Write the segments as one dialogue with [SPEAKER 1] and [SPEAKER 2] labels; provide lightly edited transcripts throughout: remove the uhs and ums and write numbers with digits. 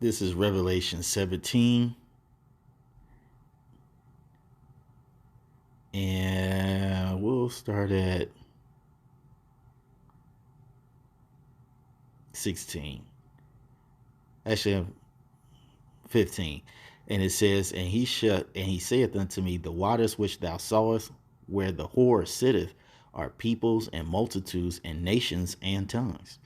[SPEAKER 1] This is Revelation 17. And we'll start at 16. Actually, 15. And it says, and he saith unto me, the waters which thou sawest, where the whore sitteth, are peoples and multitudes and nations and tongues.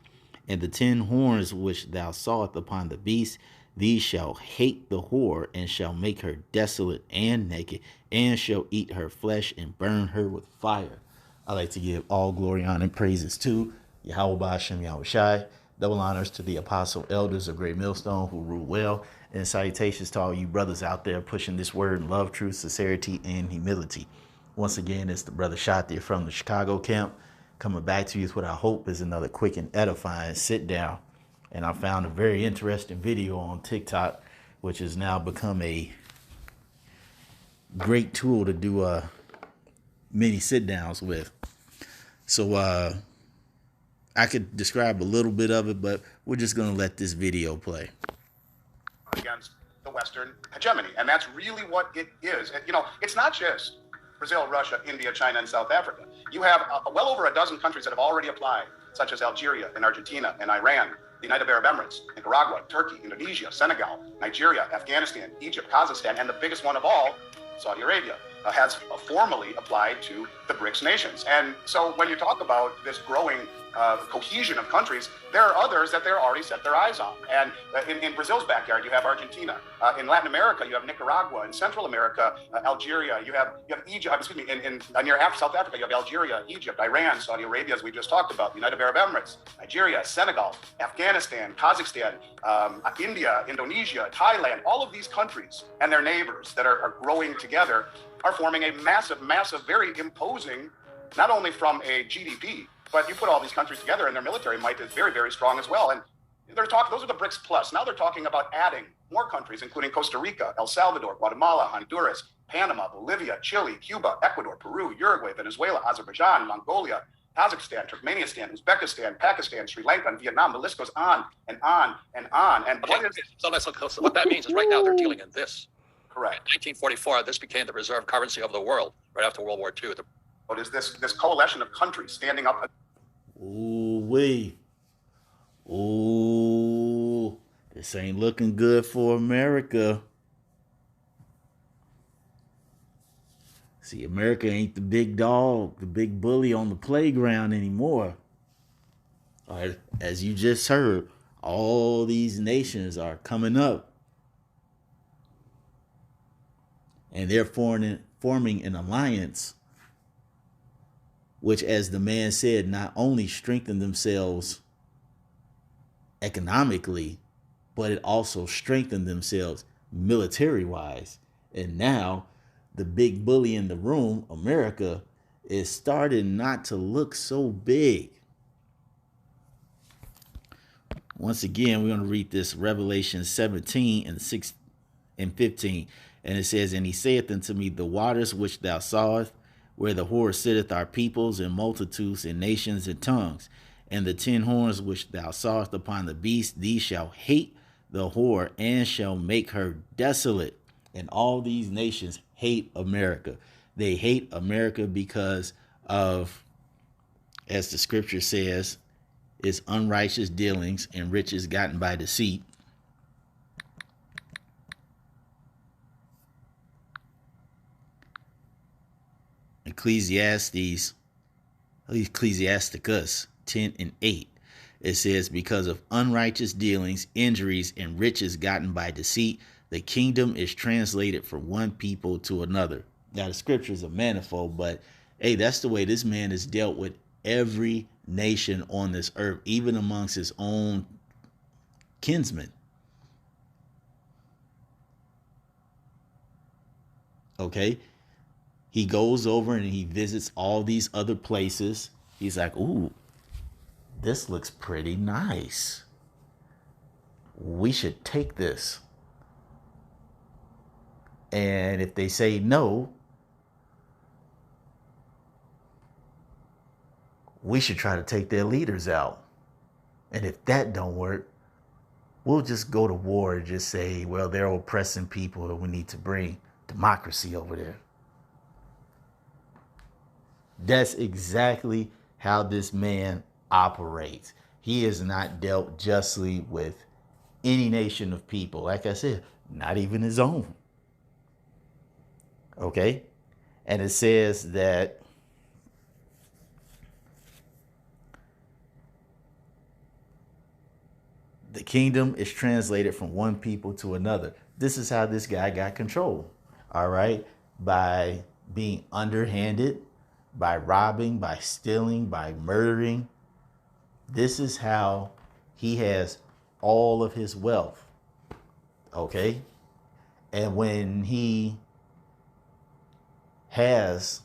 [SPEAKER 1] And the 10 horns which thou sawest upon the beast, these shall hate the whore, and shall make her desolate and naked, and shall eat her flesh and burn her with fire. I like to give all glory, honor, and praises to Yahweh Ba'ashem Yahweh Shai. Double honors to the apostle elders of Great Millstone who rule well. And salutations to all you brothers out there pushing this word in love, truth, sincerity, and humility. Once again, it's the brother Shatir from the Chicago camp, coming back to you with what I hope is another quick and edifying sit down. And I found a very interesting video on TikTok, which has now become a great tool to do mini sit downs with. So I could describe a little bit of it, but we're just going to let this video play.
[SPEAKER 2] Against the Western hegemony. And that's really what it is. You know, it's not just Brazil, Russia, India, China, and South Africa. You have well over a dozen countries that have already applied, such as Algeria and Argentina and Iran, the United Arab Emirates, Nicaragua, Turkey, Indonesia, Senegal, Nigeria, Afghanistan, Egypt, Kazakhstan, and the biggest one of all, Saudi Arabia, has formally applied to the BRICS nations. And so when you talk about this growing cohesion of countries, there are others that they're already set their eyes on. And in Brazil's backyard, you have Argentina. In Latin America, you have Nicaragua. In Central America, Algeria. You have Egypt. Excuse me. In near South Africa, you have Algeria, Egypt, Iran, Saudi Arabia, as we just talked about. The United Arab Emirates, Nigeria, Senegal, Afghanistan, Kazakhstan, India, Indonesia, Thailand. All of these countries and their neighbors that are growing together are forming a massive, very imposing, not only from a GDP, but you put all these countries together and their military might is very, very strong as well. And they're talking, those are the BRICS plus. Now they're talking about adding more countries, including Costa Rica, El Salvador, Guatemala, Honduras, Panama, Bolivia, Chile, Cuba, Ecuador, Peru, Uruguay, Venezuela, Azerbaijan, Mongolia, Kazakhstan, Turkmenistan, Uzbekistan, Pakistan, Sri Lanka, and Vietnam. The list goes on and on and on. And
[SPEAKER 3] okay, so what that means is right now they're dealing in this.
[SPEAKER 2] Correct.
[SPEAKER 3] In 1944, this became the reserve currency of the world right after World War II.
[SPEAKER 2] What is this coalition of countries standing up?
[SPEAKER 1] Ooh-wee. Ooh, this ain't looking good for America. See, America ain't the big dog, the big bully on the playground anymore. All right, as you just heard, all these nations are coming up. And they're forming an alliance, which, as the man said, not only strengthened themselves economically, but it also strengthened themselves military-wise. And now the big bully in the room, America, is starting not to look so big. Once again, we're going to read this Revelation 17 and 6 and 15. And it says, and he saith unto me, the waters which thou sawest, where the whore sitteth, are peoples and multitudes and nations and tongues. And the 10 horns which thou sawest upon the beast, these shall hate the whore, and shall make her desolate. And all these nations hate America. They hate America because of, as the scripture says, its unrighteous dealings and riches gotten by deceit. Ecclesiasticus 10 and 8. It says, because of unrighteous dealings, injuries, and riches gotten by deceit, the kingdom is translated from one people to another. Now, the scriptures are manifold, but hey, that's the way this man has dealt with every nation on this earth, even amongst his own kinsmen. Okay? He goes over and he visits all these other places. He's like, ooh, this looks pretty nice. We should take this. And if they say no, we should try to take their leaders out. And if that don't work, we'll just go to war and just say, well, they're oppressing people and we need to bring democracy over there. That's exactly how this man operates. He is not dealt justly with any nation of people. Like I said, not even his own. Okay? And it says that the kingdom is translated from one people to another. This is how this guy got control. All right? By being underhanded, by robbing, by stealing, by murdering. This is how he has all of his wealth. Okay? And when he has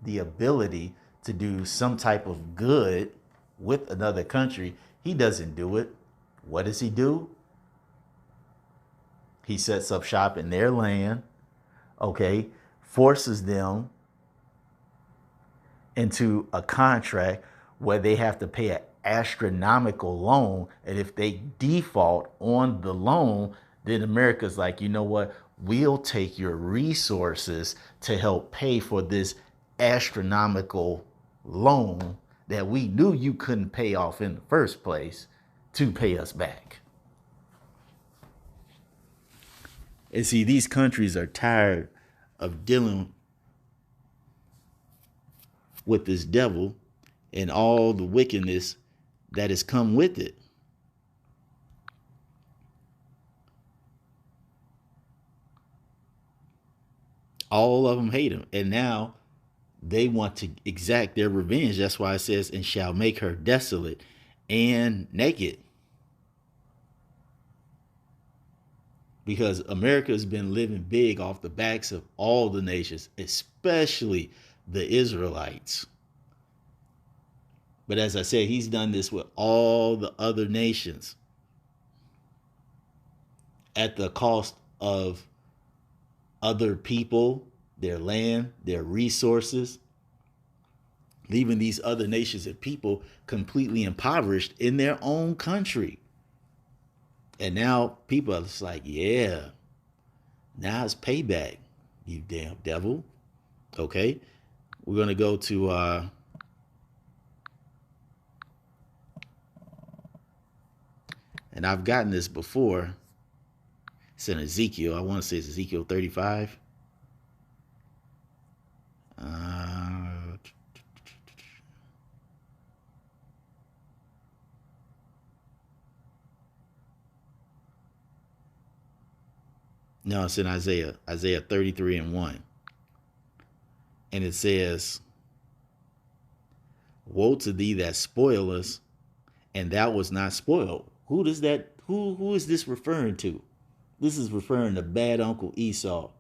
[SPEAKER 1] the ability to do some type of good with another country, he doesn't do it. What does he do? He sets up shop in their land, okay, forces them into a contract where they have to pay an astronomical loan. And if they default on the loan, then America's like, you know what? We'll take your resources to help pay for this astronomical loan that we knew you couldn't pay off in the first place to pay us back. And see, these countries are tired of dealing with this devil and all the wickedness that has come with it. All of them hate him. And now they want to exact their revenge. That's why it says, and shall make her desolate and naked. Because America has been living big off the backs of all the nations, especially the Israelites. But as I said, he's done this with all the other nations at the cost of other people, their land, their resources, leaving these other nations and people completely impoverished in their own country. And now people are just like, yeah, now it's payback, you damn devil. Okay, we're going to go to and I've gotten this before. It's in Ezekiel. I want to say it's Ezekiel 35. No, it's in Isaiah 33 and 1. And it says, woe to thee that spoilest, and thou was not spoiled. Who is this referring to? This is referring to bad Uncle Esau.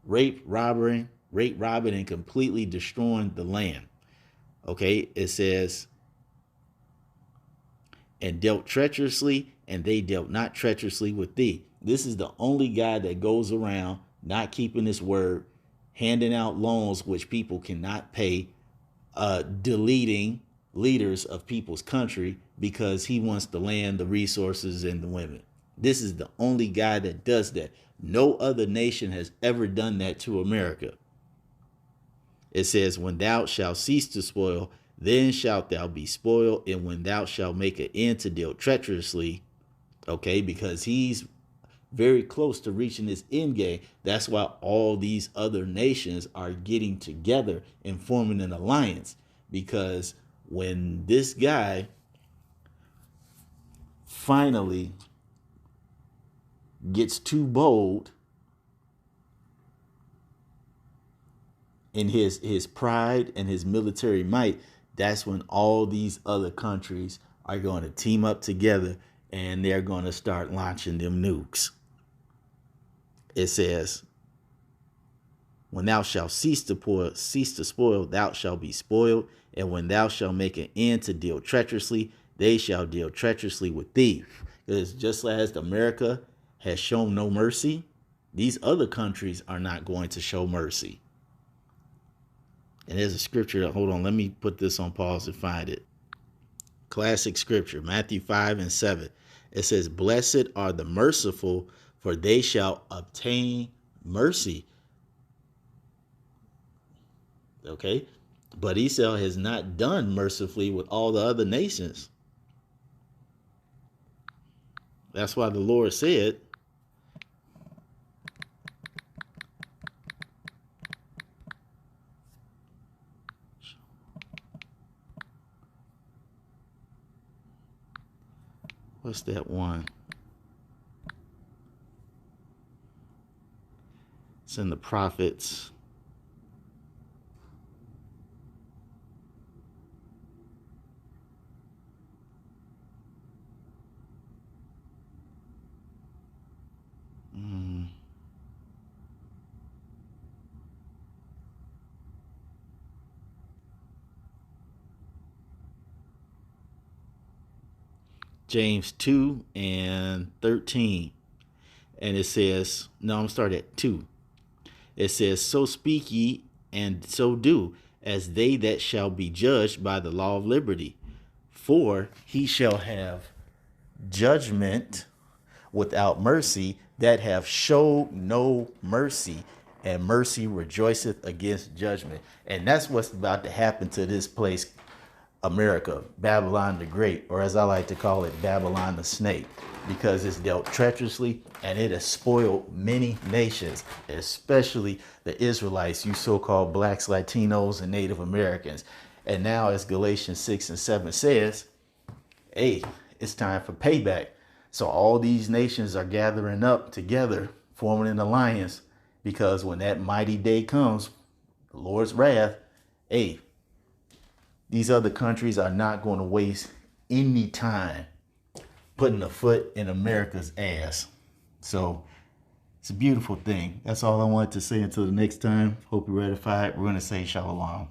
[SPEAKER 1] Rape, robbing, and completely destroying the land. Okay, it says, and dealt treacherously, and they dealt not treacherously with thee. This is the only guy that goes around not keeping his word, handing out loans which people cannot pay, deleting leaders of people's country because he wants the land, the resources, and the women. This is the only guy that does that. No other nation has ever done that to America. It says, when thou shalt cease to spoil, then shalt thou be spoiled, and when thou shalt make an end to deal treacherously, okay, because he's very close to reaching his end game. That's why all these other nations are getting together and forming an alliance, because when this guy finally gets too bold in his pride and his military might, that's when all these other countries are going to team up together and they're going to start launching them nukes. It says, when thou shalt cease to spoil, thou shalt be spoiled. And when thou shalt make an end to deal treacherously, they shall deal treacherously with thee. Because just as America has shown no mercy, these other countries are not going to show mercy. And there's a scripture. Hold on, let me put this on pause and find it. Classic scripture, Matthew 5:7. It says, "Blessed are the merciful, for they shall obtain mercy." Okay? But Esau has not done mercifully with all the other nations. That's why the Lord said, what's that one? It's in the prophets. James 2:13. And it says, no, I'm going to start at 2. It says, "So speak ye, and so do, as they that shall be judged by the law of liberty. For he shall have judgment without mercy that have showed no mercy, and mercy rejoiceth against judgment." And that's what's about to happen to this place, America, Babylon the Great, or as I like to call it, Babylon the Snake, because it's dealt treacherously and it has spoiled many nations, especially the Israelites, you so-called blacks, Latinos, and Native Americans. And now, as Galatians 6:7 says, hey, it's time for payback. So all these nations are gathering up together, forming an alliance, because when that mighty day comes, the Lord's wrath, hey, these other countries are not going to waste any time putting a foot in America's ass. So it's a beautiful thing. That's all I wanted to say. Until the next time, hope you're ratified. We're going to say shalom.